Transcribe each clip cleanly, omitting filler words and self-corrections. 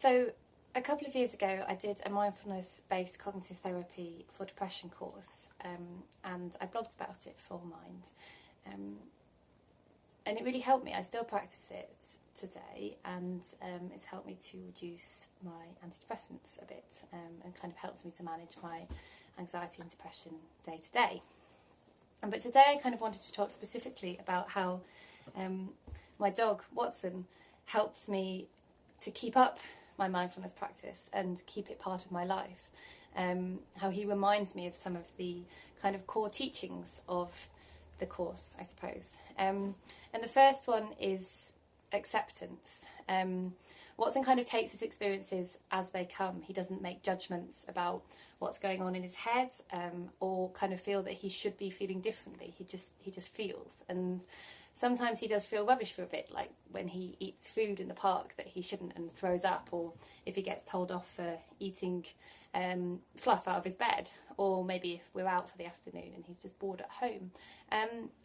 So a couple of years ago I did a mindfulness-based cognitive therapy for depression course, and I blogged about it for Mind, and it really helped me. I still practice it today, and it's helped me to reduce my antidepressants a bit, and kind of helps me to manage my anxiety and depression day to day. But today I kind of wanted to talk specifically about how my dog Watson helps me to keep up my mindfulness practice and keep it part of my life. How he reminds me of some of the kind of core teachings of the course, I suppose. And the first one is acceptance. Watson kind of takes his experiences as they come. He doesn't make judgments about what's going on in his head, or kind of feel that he should be feeling differently. He just feels. And sometimes he does feel rubbish for a bit, like when he eats food in the park that he shouldn't and throws up, or if he gets told off for eating fluff out of his bed, or maybe if we're out for the afternoon and he's just bored at home.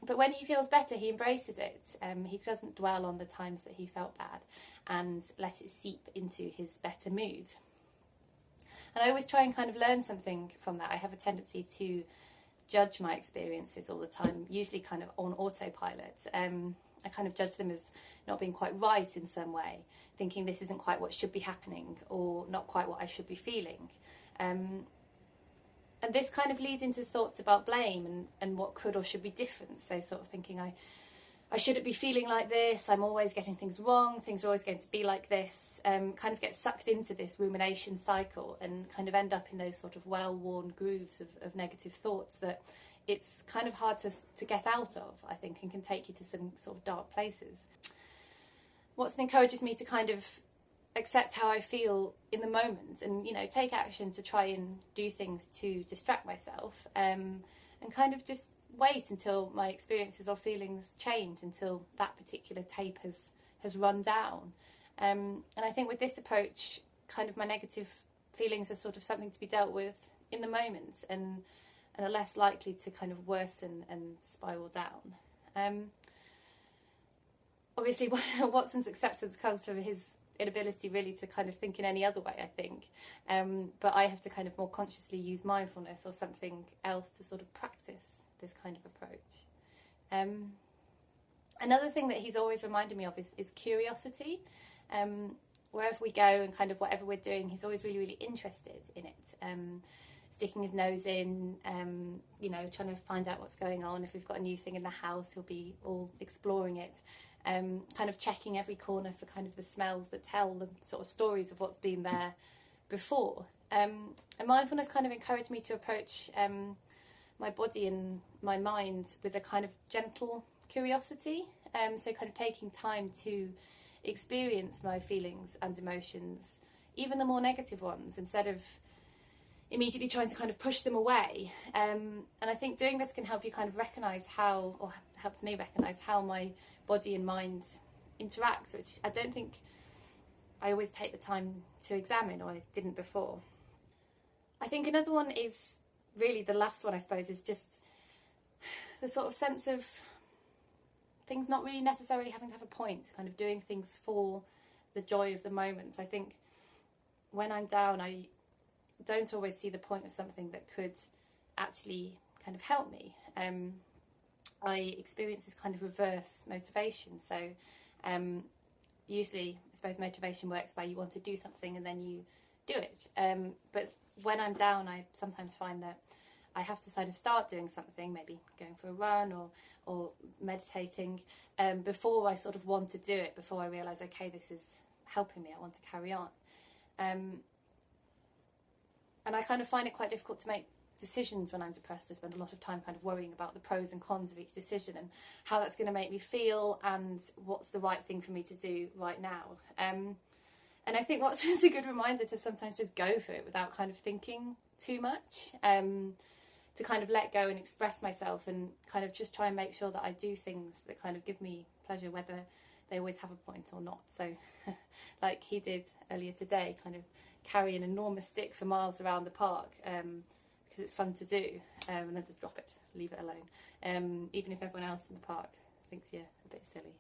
But when he feels better, he embraces it. He doesn't dwell on the times that he felt bad and let it seep into his better mood. And I always try and kind of learn something from that. I have a tendency to judge my experiences all the time, usually kind of on autopilot. I kind of judge them as not being quite right in some way, thinking this isn't quite what should be happening, or not quite what I should be feeling. And this kind of leads into thoughts about blame and what could or should be different. So sort of thinking I shouldn't be feeling like this, I'm always getting things wrong, things are always going to be like this, kind of get sucked into this rumination cycle and kind of end up in those sort of well-worn grooves of negative thoughts that it's kind of hard to get out of, I think, and can take you to some sort of dark places. Watson encourages me to kind of accept how I feel in the moment and, you know, take action to try and do things to distract myself, and kind of just wait until my experiences or feelings change, until that particular tape has run down. And I think with this approach, kind of my negative feelings are sort of something to be dealt with in the moment, and are less likely to kind of worsen and spiral down. Obviously, Watson's acceptance comes from his inability really to kind of think in any other way, I think. But I have to kind of more consciously use mindfulness or something else to sort of practice this kind of approach. Another thing that he's always reminded me of is curiosity. Wherever we go and kind of whatever we're doing, he's always really, really interested in it. Sticking his nose in, you know, trying to find out what's going on. If we've got a new thing in the house, he'll be all exploring it. Kind of checking every corner for kind of the smells that tell the sort of stories of what's been there before. And mindfulness kind of encouraged me to approach my body and my mind with a kind of gentle curiosity. So kind of taking time to experience my feelings and emotions, even the more negative ones, instead of immediately trying to kind of push them away. And I think doing this can help you kind of recognise how, or helps me recognise how my body and mind interact, which I don't think I always take the time to examine, or I didn't before. I think another one is really the last one, I suppose, is just the sort of sense of things not really necessarily having to have a point, kind of doing things for the joy of the moment. I think when I'm down, I don't always see the point of something that could actually kind of help me. I experience this kind of reverse motivation. So usually, I suppose motivation works by you want to do something and then you do it. But when I'm down, I sometimes find that I have to kind of start doing something, maybe going for a run or meditating, before I sort of want to do it, before I realise, okay, this is helping me, I want to carry on. And I kind of find it quite difficult to make decisions when I'm depressed. I spend a lot of time kind of worrying about the pros and cons of each decision and how that's going to make me feel and what's the right thing for me to do right now. And I think what's a good reminder to sometimes just go for it without kind of thinking too much, to kind of let go and express myself and kind of just try and make sure that I do things that kind of give me pleasure, whether they always have a point or not. So like he did earlier today, kind of carry an enormous stick for miles around the park, because it's fun to do, and then just drop it, leave it alone, even if everyone else in the park thinks you're a bit silly.